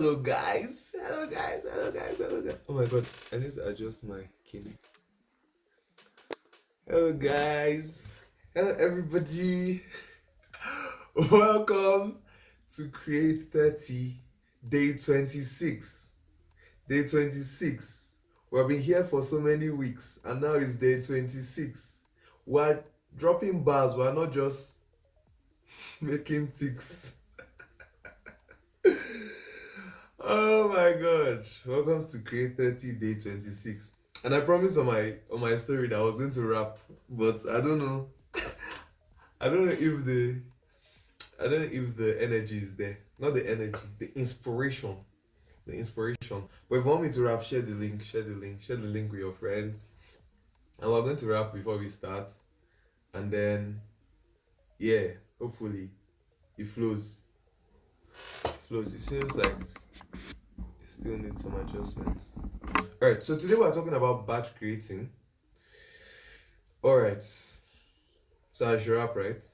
Hello guys. Hello guys. Hello guys. Hello guys. Oh my god, I need to adjust my key. Hello guys. Hello everybody. Welcome to Create 30 Day 26. Day 26. We've been here for so many weeks and now it's day 26. We're dropping bars, we're not just making ticks. Oh my god. Welcome to Create 30 Day 26. And I promised on my story that I was going to rap, but I don't know. I don't know if the energy is there. Not the energy, the inspiration. The inspiration. But if you want me to rap, share the link with your friends. And we're going to rap before we start. And then yeah, hopefully it flows. It seems like it still needs some adjustments. Alright, so today we're talking about batch creating. Alright. So I should rap, right?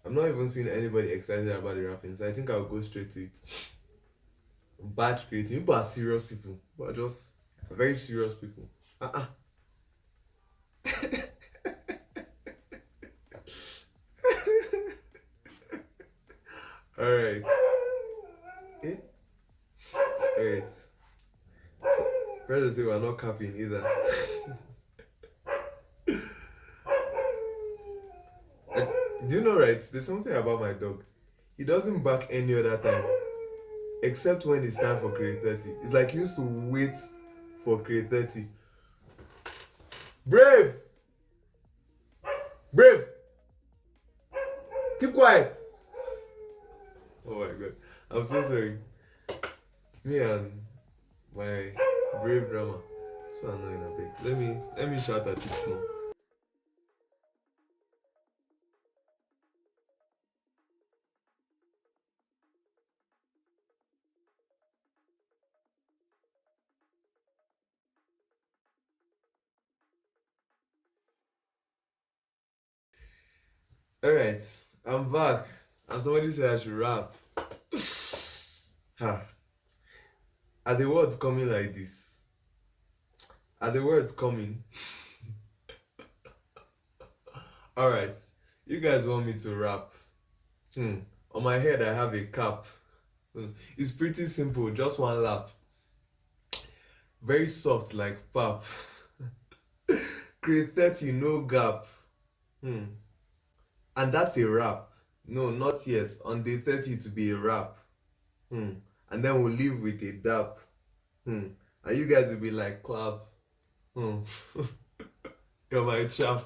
I'm not even seeing anybody excited about the rapping, so I think I'll go straight to it. Batch creating. People are serious people. People are just very serious people. Alright. Alright. So, first of say we're not capping either. Do you know, right? There's something about my dog. He doesn't bark any other time, except when it's time for Create 30. It's like he used to wait for Create 30. Brave! Brave! Keep quiet! Oh my god. I'm so sorry. Me and my brave drama. So annoying a bit. Let me shout at it small. Alright, I'm back. And somebody said I should rap. Are the words coming like this? Are the words coming? Alright, you guys want me to rap. On my head I have a cap. It's pretty simple, just one lap. Very soft like pap. Create 30, no gap. And that's a wrap. No, not yet. On day 30 to be a wrap. And then we'll leave with a dap. And you guys will be like, clap. You're my chap.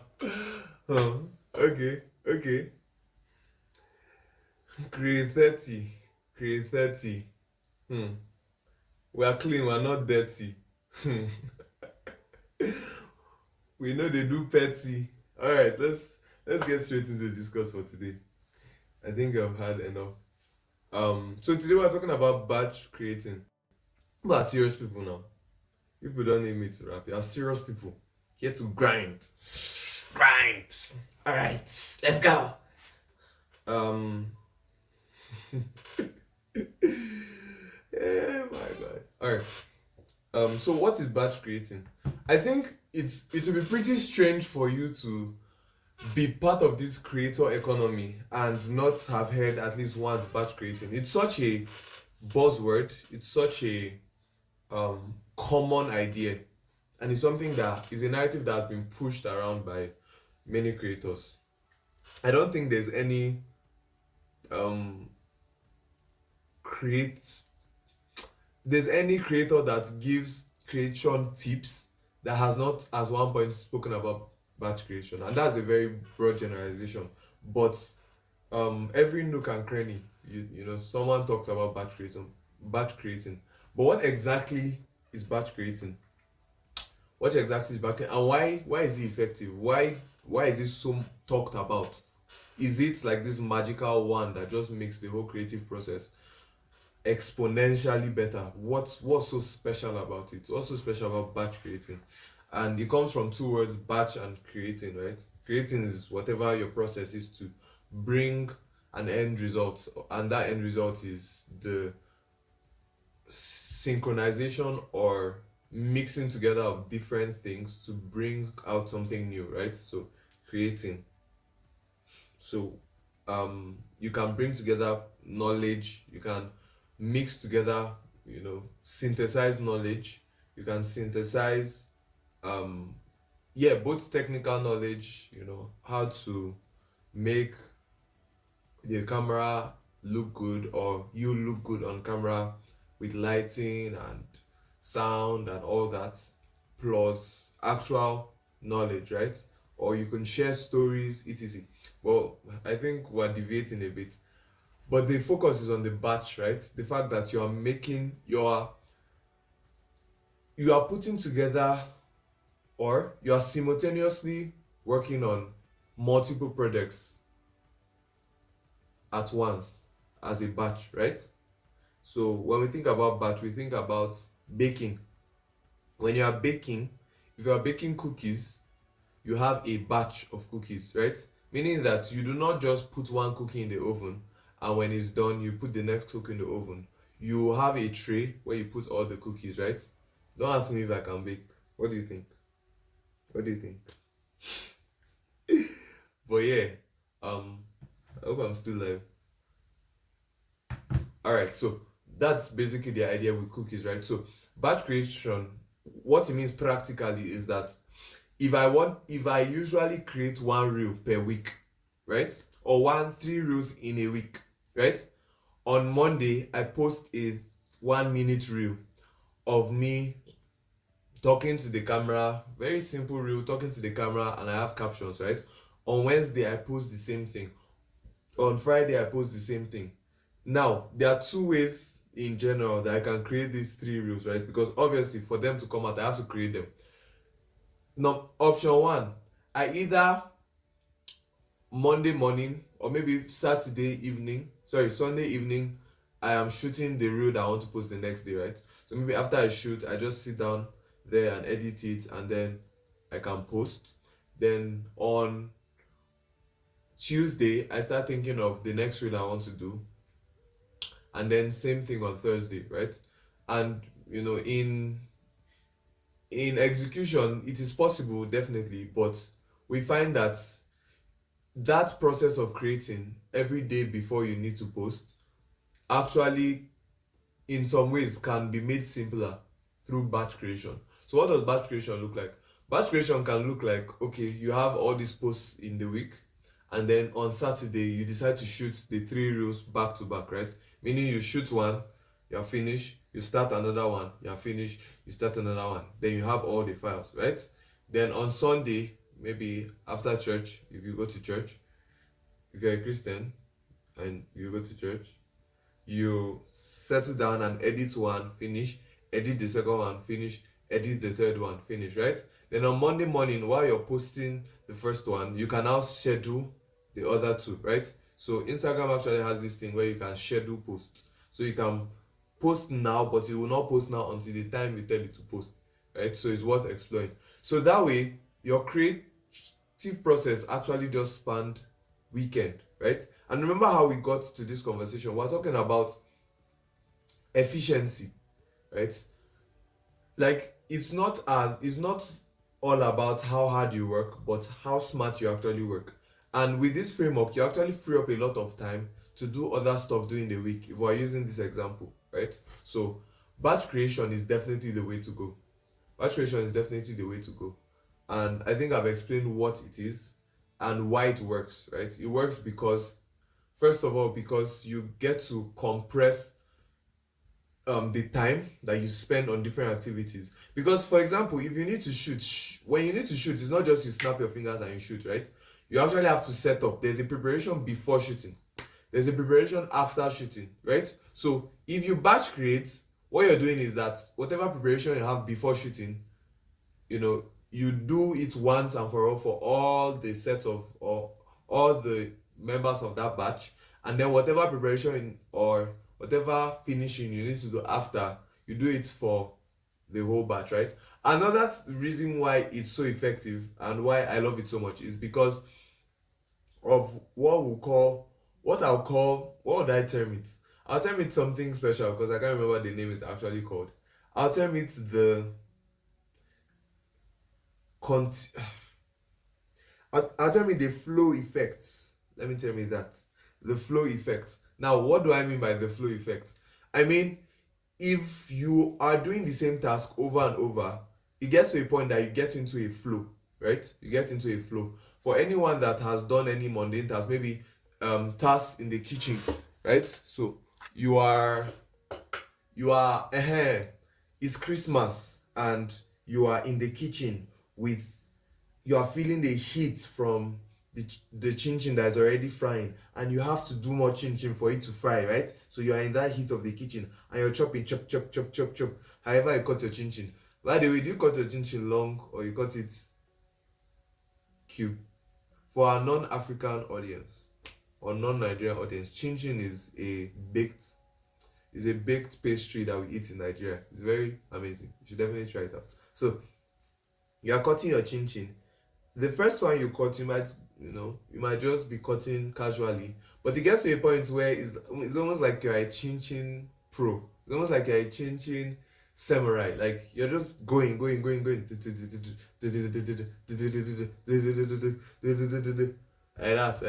Okay. Create 30. Create 30. We are clean, we are not dirty. We know they do petty. Alright, let's get straight into the discuss for today. I think I've had enough. So today we're talking about batch creating. People are serious people now. People don't need me to rap. You are serious people. Here to grind. Alright, let's go. Yeah, my god. Alright. So what is batch creating? I think it will be pretty strange for you to be part of this creator economy and not have heard at least once batch creating. It's such a buzzword, it's such a common idea, and it's something that is a narrative that has been pushed around by many creators. I don't think there's any creator that gives creation tips that has not at one point spoken about batch creation, and that's a very broad generalization. But every nook and cranny, you know, someone talks about batch creating. But what exactly is batch creating? What exactly is batch creating, and why is it effective? Why is it so talked about? Is it like this magical wand that just makes the whole creative process exponentially better? What's so special about it? What's so special about batch creating? And it comes from two words, batch and creating, right? Creating is whatever your process is to bring an end result, and that end result is the synchronization or mixing together of different things to bring out something new, right? So creating. So you can bring together knowledge, you can mix together, synthesize knowledge, you can synthesize um both technical knowledge, how to make the camera look good or you look good on camera with lighting and sound and all that, plus actual knowledge, right? Or you can share stories, etc. Well, I think we're deviating a bit, but the focus is on the batch, right? The fact that you are putting together, or you are simultaneously working on multiple projects at once as a batch, right? So when we think about batch, we think about baking. When you are baking, if you are baking cookies, you have a batch of cookies, right? Meaning that you do not just put one cookie in the oven and when it's done, you put the next cookie in the oven. You have a tray where you put all the cookies, right? Don't ask me if I can bake. What do you think? What do you think? But yeah, I hope I'm still live. Alright, so that's basically the idea with cookies, right? So batch creation, what it means practically is that if I usually create one reel per week, right? Or 3 reels in a week, right? On Monday, I post a 1 minute reel of me talking to the camera, very simple reel, talking to the camera, and I have captions, right? On Wednesday, I post the same thing. On Friday, I post the same thing. Now, there are 2 ways in general that I can create these 3 reels, right? Because obviously, for them to come out, I have to create them. Now, option 1, I either Monday morning or maybe Sunday evening, I am shooting the reel that I want to post the next day, right? So maybe after I shoot, I just sit down there and edit it, and then I can post. Then on Tuesday, I start thinking of the next reel I want to do, and then same thing on Thursday, right? And in execution, it is possible, definitely, but we find that process of creating every day before you need to post actually in some ways can be made simpler through batch creation. So what does batch creation look like? Batch creation can look like, okay, you have all these posts in the week, and then on Saturday you decide to shoot the 3 reels back to back, right? Meaning you shoot one, you're finished, you start another one, you're finished, you start another one, then you have all the files, right? Then on Sunday, maybe after church, if you go to church, if you're a Christian and you go to church, you settle down and edit one, finish, edit the second one, finish, edit the third one, finish, right? Then on Monday morning, while you're posting the first one, you can now schedule the other 2, right? So Instagram actually has this thing where you can schedule posts. So you can post now, but you will not post now until the time you tell it to post, right? So it's worth exploring. So that way, your creative process actually just spanned weekend, right? And remember how we got to this conversation. We're talking about efficiency, right? Like it's not all about how hard you work, but how smart you actually work. And with this framework, you actually free up a lot of time to do other stuff during the week, if we're using this example, right? So batch creation is definitely the way to go. Batch creation is definitely the way to go. And I think I've explained what it is and why it works, right? It works because, first of all, because you get to compress the time that you spend on different activities. Because, for example, if you need to shoot, when you need to shoot, it's not just you snap your fingers and you shoot, right? You actually have to set up. There's a preparation before shooting. There's a preparation after shooting, right? So if you batch create, what you're doing is that whatever preparation you have before shooting, you do it once and for all for all the sets of, or all the members of that batch, and then whatever preparation or whatever finishing you need to do after, you do it for the whole batch, right? Another reason why it's so effective and why I love it so much is because of what would I term it? I'll term it something special because I can't remember what the name is actually called. I'll term it the cont. I'll tell me the flow effects. Let me tell me that. The flow effect. Now, what do I mean by the flow effect? I mean, if you are doing the same task over and over, it gets to a point that you get into a flow, right? You get into a flow. For anyone that has done any mundane task, maybe tasks in the kitchen, right? So you are it's Christmas and you are in the kitchen with you are feeling the heat from the chin chin that is already frying, and you have to do more chin chin for it to fry, right? So you are in that heat of the kitchen and you're chopping, chop, chop, chop, chop, chop. However, you cut your chin chin. By the way, do you cut your chin chin long or you cut it cube? For our non-African audience or non-Nigerian audience, chin chin is a baked pastry that we eat in Nigeria. It's very amazing. You should definitely try it out. So you are cutting your chin chin. The first one you cut, you might just be cutting casually, but it gets to a point where it's almost like you're a chin chin pro. It's almost like you're a chin chin samurai. Like you're just going, going, going, going. Like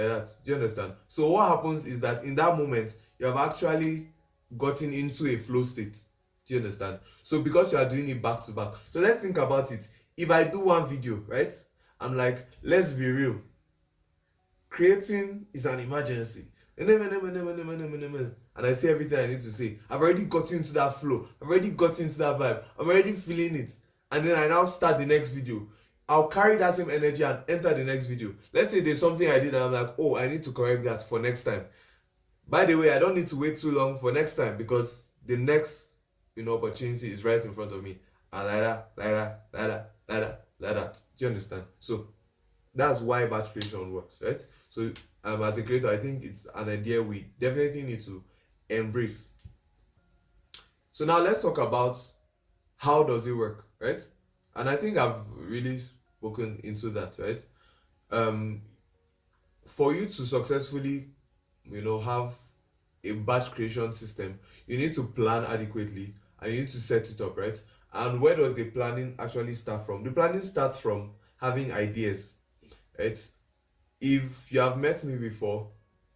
that. Do you understand? So what happens is that in that moment, you have actually gotten into a flow state. Do you understand? So because you are doing it back to back. So let's think about it. If I do one video, right? I'm like, let's be real. Creating is an emergency. And I say everything I need to say. I've already got into that flow. I've already got into that vibe. I'm already feeling it. And then I now start the next video. I'll carry that same energy and enter the next video. Let's say there's something I did and I'm like, oh, I need to correct that for next time. By the way, I don't need to wait too long for next time because the next opportunity is right in front of me. And like that. Do you understand? So that's why batch creation works, right? So as a creator, I think it's an idea we definitely need to embrace. So now let's talk about how does it work, right? And I think I've really spoken into that, right? For you to successfully have a batch creation system, you need to plan adequately and you need to set it up, right? And where does the planning actually start from? The planning starts from having ideas, right? If you have met me before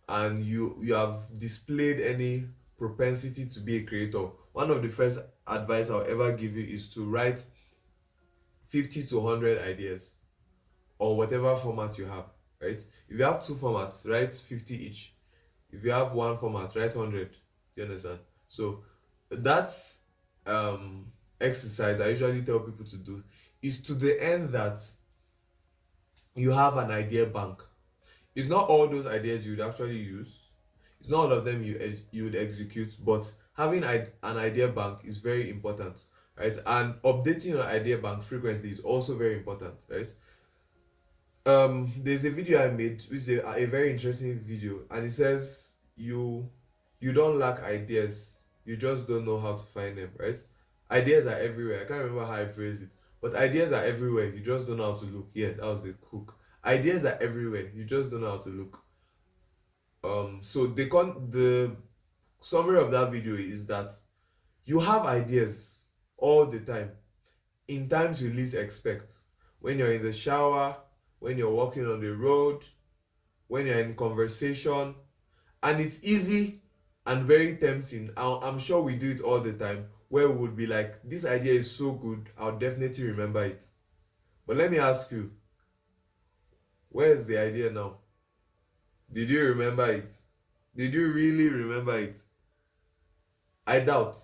and you have displayed any propensity to be a creator, one of the first advice I'll ever give you is to write 50 to 100 ideas or whatever format you have, right? If you have two formats, write 50 each. If you have one format, write 100. Do you understand? So that's exercise I usually tell people to do is to the end that you have an idea bank. It's not all those ideas you would actually use. It's not all of them you would execute, but having an idea bank is very important, right? And updating your idea bank frequently is also very important, right? There's a video I made which is a very interesting video, and it says you don't lack ideas, you just don't know how to find them, right? Ideas are everywhere. I can't remember how I phrased it, but ideas are everywhere, you just don't know how to look. Yeah, that was the hook. Ideas are everywhere, you just don't know how to look. So the summary of that video is that you have ideas all the time, in times you least expect. When you're in the shower, when you're walking on the road, when you're in conversation, and it's easy and very tempting. I'm sure we do it all the time, where we would be like, this idea is so good, I'll definitely remember it. But let me ask you, where's the idea now? Did you remember it? Did you really remember it? I doubt.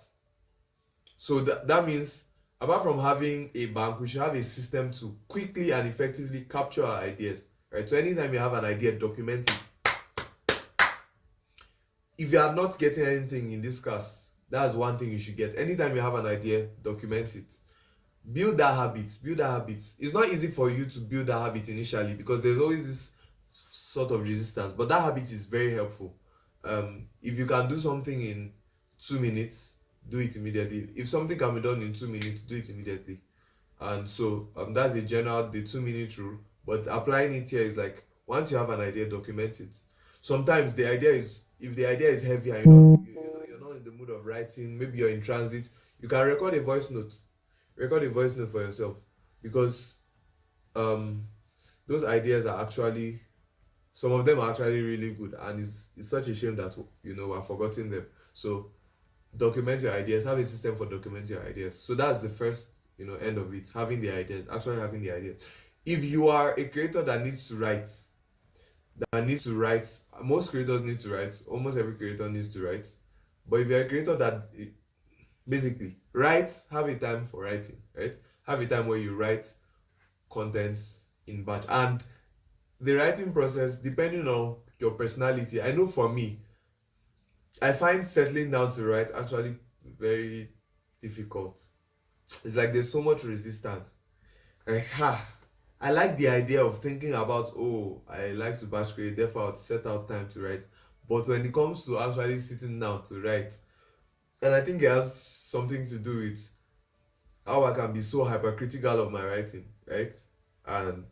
So that means, apart from having a bank, we should have a system to quickly and effectively capture our ideas, right? So anytime you have an idea, document it. If you are not getting anything in this class, that's one thing you should get. Anytime you have an idea, document it. Build that habit. It's not easy for you to build that habit initially because there's always this sort of resistance, but that habit is very helpful. If you can do something in 2 minutes, do it immediately. If something can be done in 2 minutes, do it immediately. And so that's the 2-minute rule, but applying it here is like, once you have an idea, document it. Sometimes if the idea is heavy and you're mood of writing, maybe you're in transit, you can record a voice note. Record a voice note for yourself, because um those ideas are actually, some of them are actually really good, and it's such a shame that we're forgetting them. So document your ideas, have a system for documenting your ideas. So that's the first end of it, having the ideas, actually having the ideas. If you are a creator that needs to write, most creators need to write, almost every creator needs to write. But if you're a creator that basically write, have a time for writing, right? Have a time where you write content in batch. And the writing process, depending on your personality, I know for me, I find settling down to write actually very difficult. It's like there's so much resistance. Like, I like the idea of thinking about, oh, I like to batch create, therefore I'll set out time to write. But when it comes to actually sitting down to write, and I think it has something to do with how I can be so hypercritical of my writing, right? And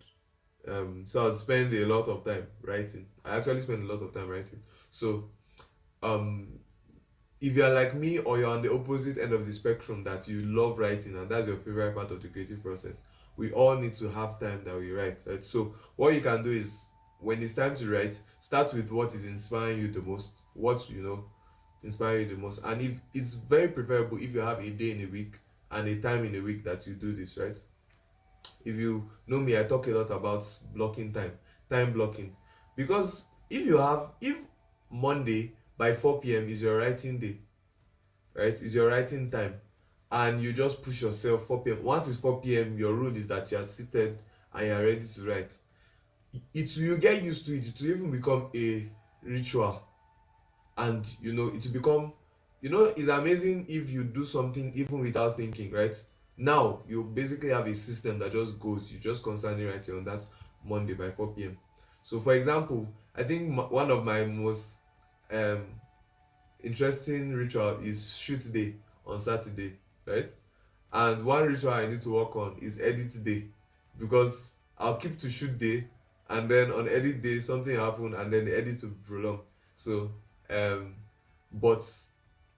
so I'd spend a lot of time writing. I actually spend a lot of time writing. So um if you're like me, or you're on the opposite end of the spectrum, that you love writing and that's your favorite part of the creative process, we all need to have time that we write, right? So what you can do is, when it's time to write, start with what is inspiring you the most, what inspire you the most. And if it's very preferable if you have a day in a week and a time in a week that you do this, right? If you know me, I talk a lot about blocking time blocking. Because if Monday by 4 p.m. is your writing day, right, is your writing time, and you just push yourself 4 p.m., once it's 4 p.m., your rule is that you are seated and you are ready to write. You get used to it. It will even become a ritual, and it will become, it's amazing if you do something even without thinking, right? Now you basically have a system that just goes, you just constantly writing on that Monday by 4 p.m. So for example, I think one of my most um interesting ritual is shoot day on Saturday, right? And one ritual I need to work on is edit day, because I'll keep to shoot day, and then on edit day something happen, and then the edit will prolong. So um but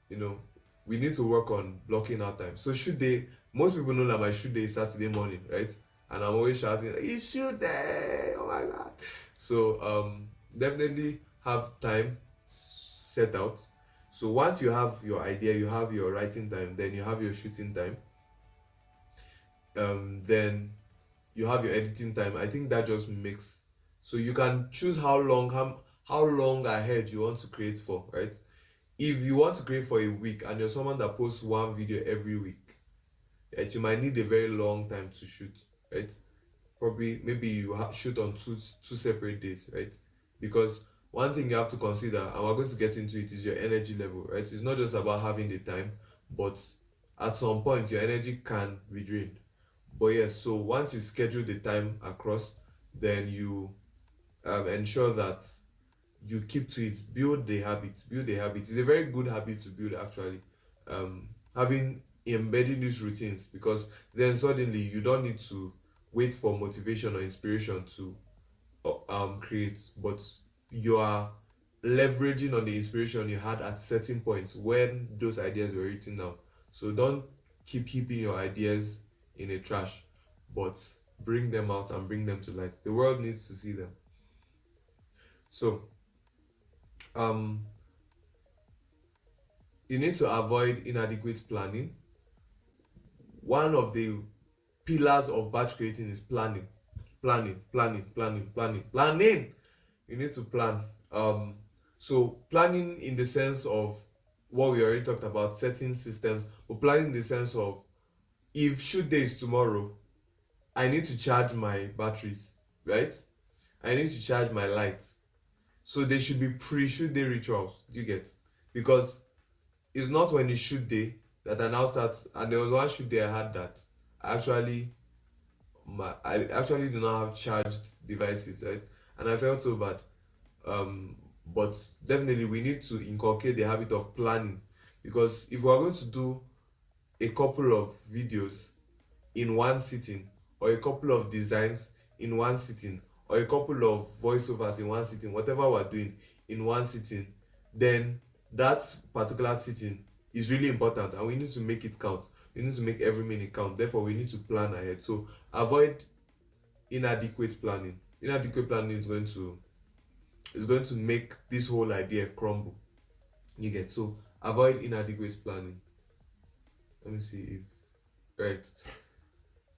you know we need to work on blocking out time. So shoot day, most people know that my shoot day is Saturday morning, right? And I'm always shouting, it's shoot day, oh my god. So definitely have time set out. So once you have your idea, you have your writing time, then you have your shooting time, then you have your editing time. I think that just makes, so you can choose how long ahead you want to create for, right? If you want to create for a week and you're someone that posts one video every week, right, you might need a very long time to shoot, right? Probably maybe you shoot on two separate days, right? Because one thing you have to consider, and we're going to get into it, is your energy level, right? It's not just about having the time, but at some point your energy can be drained. But yes, so once you schedule the time across, then you ensure that you keep to it. Build a habit. It's a very good habit to build, actually. Having embedding these routines, because then suddenly you don't need to wait for motivation or inspiration to create, but you are leveraging on the inspiration you had at certain points when those ideas were written down. So don't keep keeping your ideas in a trash, but bring them out and bring them to light. The world needs to see them. So you need to avoid inadequate planning. One of the pillars of batch creating is planning. You need to plan. So planning in the sense of what we already talked about, setting systems, but planning in the sense of, if shoot day is tomorrow, I need to charge my batteries, right? I need to charge my lights. So they should be pre-shoot day rituals. Do you get? Because it's not when it's shoot day that I now start. And there was one shoot day I had that I actually do not have charged devices, right? And I felt so bad. But definitely we need to inculcate the habit of planning, because if we're going to do a couple of videos in one sitting, or a couple of designs in one sitting, or a couple of voiceovers in one sitting, whatever we're doing in one sitting, then that particular sitting is really important, and we need to make it count. We need to make every minute count. Therefore, we need to plan ahead. So avoid inadequate planning. Inadequate planning is going to make this whole idea crumble. You get? So avoid inadequate planning. Let me see if right.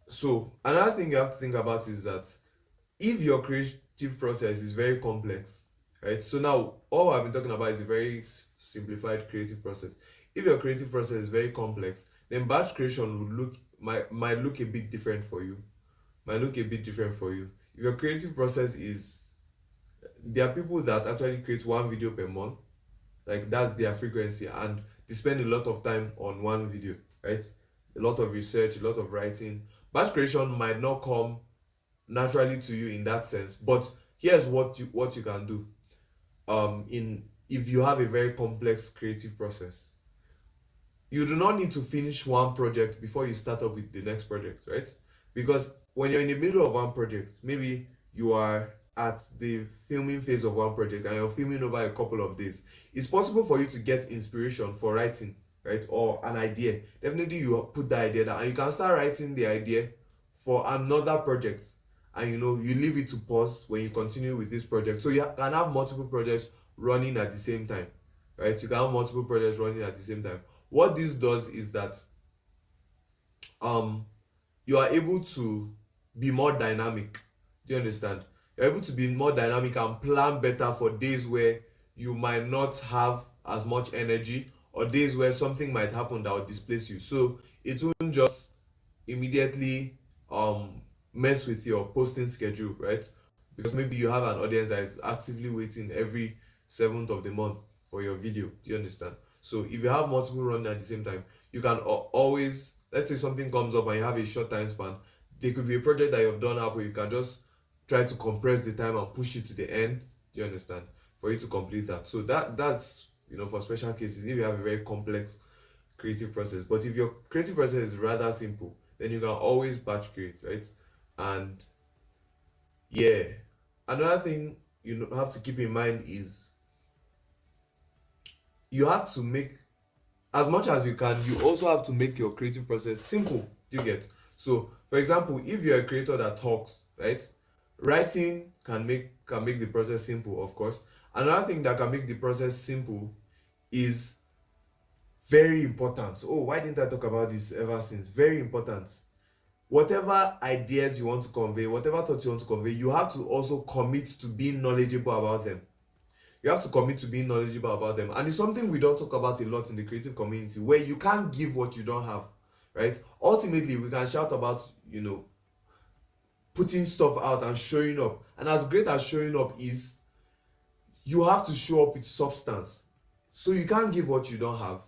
So another thing you have to think about is that if your creative process is very complex, right? So now all I've been talking about is a very simplified creative process. If your creative process is very complex, then batch creation would might look a bit different for you. Might look a bit different for you. If your creative process is, there are people that actually create one video per month, like that's their frequency, and they spend a lot of time on one video, right? A lot of research, a lot of writing. Batch creation might not come naturally to you in that sense, but here's what you can do. In If you have a very complex creative process, you do not need to finish one project before you start up with the next project, right? Because when you're in the middle of one project, maybe you are at the filming phase of one project and you're filming over a couple of days, it's possible for you to get inspiration for writing, right? Or an idea. Definitely you put the idea down and you can start writing the idea for another project, and you leave it to pause when you continue with this project. So you can have multiple projects running at the same time, right? You can have multiple projects running at the same time. What this does is that you are able to be more dynamic. Do you understand? You're able to be more dynamic and plan better for days where you might not have as much energy, or days where something might happen that will displace you. So it won't just immediately mess with your posting schedule, right? Because maybe you have an audience that is actively waiting every 7th of the month for your video. Do you understand? So if you have multiple running at the same time, you can always, let's say something comes up and you have a short time span, there could be a project that you've done halfway, you can just try to compress the time and push it to the end. Do you understand? For you to complete that. So that's for special cases, if you have a very complex creative process. But if your creative process is rather simple, then you can always batch create, right? And yeah, another thing you have to keep in mind is you have to make, as much as you can, you also have to make your creative process simple. Do you get? So for example, if you're a creator that talks, right, writing can make the process simple, of course. Another thing that can make the process simple is very important. Oh, why didn't I talk about this ever since? Very important. Whatever ideas you want to convey, whatever thoughts you want to convey, you have to also commit to being knowledgeable about them. You have to commit to being knowledgeable about them. And it's something we don't talk about a lot in the creative community, where you can't give what you don't have, right? Ultimately, we can shout about, putting stuff out and showing up. And as great as showing up is, you have to show up with substance. So you can't give what you don't have.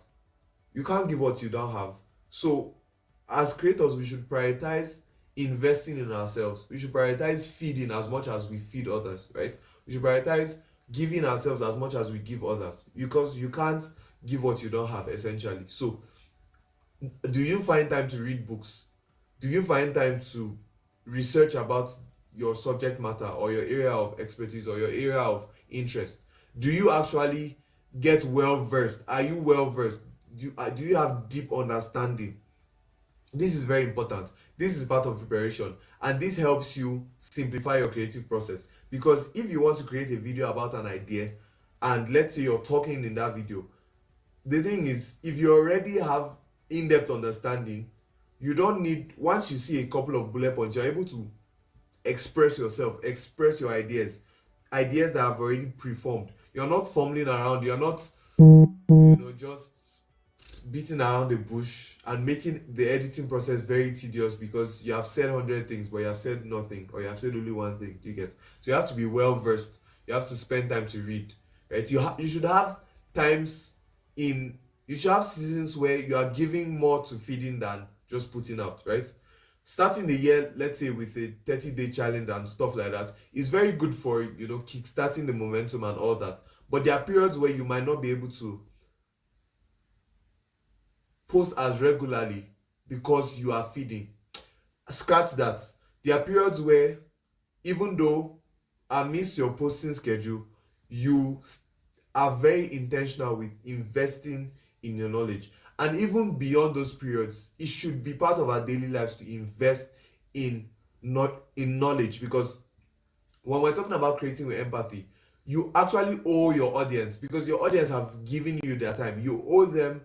You can't give what you don't have. So as creators, we should prioritize investing in ourselves. We should prioritize feeding as much as we feed others, right? We should prioritize giving ourselves as much as we give others, because you can't give what you don't have, essentially. So do you find time to read books? Do you find time to research about your subject matter or your area of expertise or your area of interest? Do you actually get well versed? Are you well versed? Do you have deep understanding? This is very important. This is part of preparation, and this helps you simplify your creative process. Because if you want to create a video about an idea, and let's say you're talking in that video, the thing is, if you already have in-depth understanding, you don't need, once you see a couple of bullet points, you're able to express yourself, express your ideas that have already preformed. You're not fumbling around, you're not just beating around the bush and making the editing process very tedious because you have said 100 things but you have said nothing, or you have said only one thing. You get? So you have to be well versed. You have to spend time to read, right? You should have you should have seasons where you are giving more to feeding than just putting out, right? Starting the year, let's say, with a 30-day challenge and stuff like that is very good for kickstarting the momentum and all that. But there are periods where you might not be able to post as regularly because you are feeding. Scratch that. There are periods where, even though amidst your posting schedule, you are very intentional with investing in your knowledge. And even beyond those periods, it should be part of our daily lives to invest in not in knowledge, because when we're talking about creating with empathy, you actually owe your audience, because your audience have given you their time. You owe them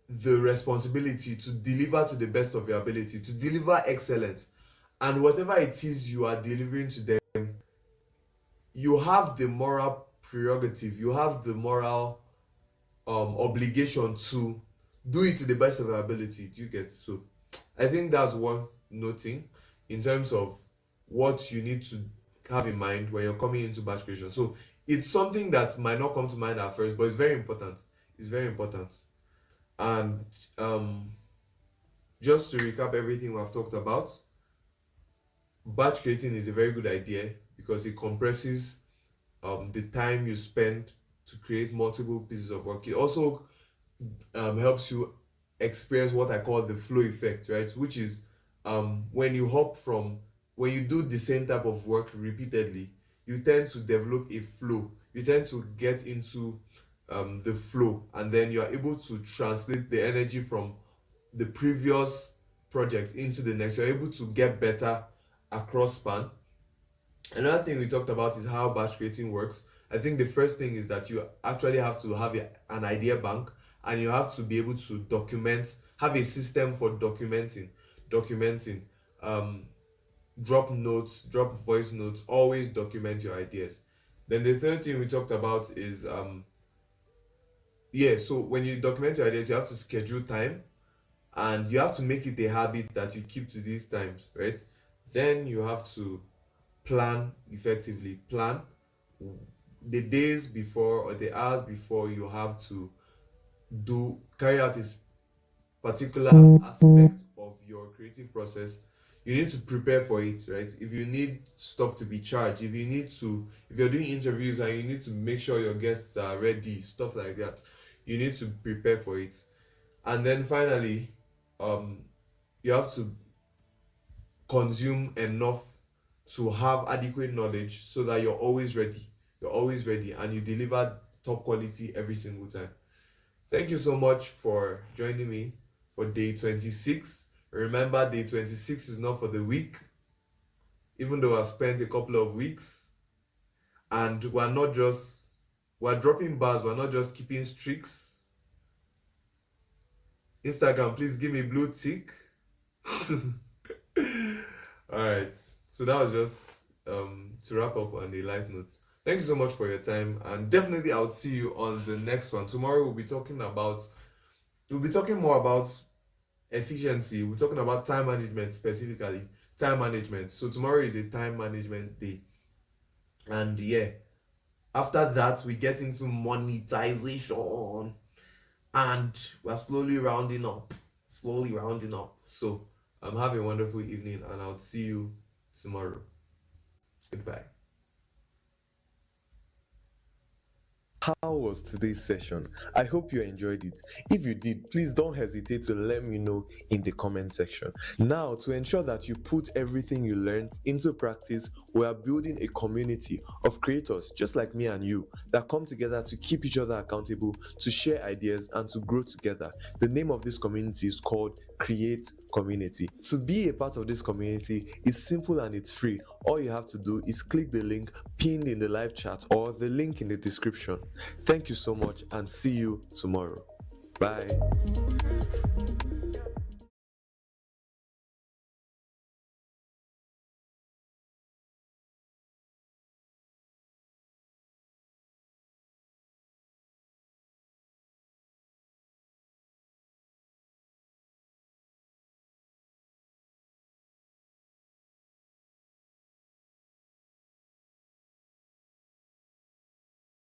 the responsibility to deliver to the best of your ability, to deliver excellence. And whatever it is you are delivering to them, you have the moral prerogative, you have the moral obligation to do it to the best of your ability. Do you get? So I think that's worth noting in terms of what you need to have in mind when you're coming into batch creation. So it's something that might not come to mind at first, but it's very important. It's very important. And just to recap everything we've talked about, batch creating is a very good idea because it compresses the time you spend to create multiple pieces of work. It also helps you experience what I call the flow effect, right? Which is when you hop from, when you do the same type of work repeatedly, you tend to develop a flow. You tend to get into the flow, and then you are able to translate the energy from the previous project into the next. You're able to get better across span. Another thing we talked about is how batch creating works. I think the first thing is that you actually have to have an idea bank, and you have to be able to document, have a system for documenting. Drop notes, drop voice notes, always document your ideas. Then the third thing we talked about is so when you document your ideas, you have to schedule time, and you have to make it a habit that you keep to these times, right? Then you have to plan effectively. Plan the days before or the hours before you have to carry out this particular aspect of your creative process. You need to prepare for it, right? If you need stuff to be charged, if you're doing interviews and you need to make sure your guests are ready, stuff like that, you need to prepare for it. And then finally, you have to consume enough to have adequate knowledge so that you're always ready. And you deliver top quality every single time. Thank you so much for joining me for day 26. Remember, day 26 is not for the weak, even though I've spent a couple of weeks. And we're dropping bars, we're not just keeping streaks. Instagram, please give me blue tick. Alright, so that was just to wrap up on a light note. Thank you so much for your time, and definitely I'll see you on the next one. Tomorrow we'll be talking more about efficiency. We're talking about time management, specifically time management. So tomorrow is a time management day, and after that we get into monetization, and we're slowly rounding up. So have a wonderful evening, and I'll see you tomorrow. Goodbye. How was today's session? I hope you enjoyed it. If you did, please don't hesitate to let me know in the comment section. Now, to ensure that you put everything you learned into practice, we are building a community of creators just like me and you that come together to keep each other accountable, to share ideas, and to grow together. The name of this community is called Kreate Community. To be a part of this community is simple and it's free. All you have to do is click the link pinned in the live chat or the link in the description. Thank you so much, and see you tomorrow. Bye.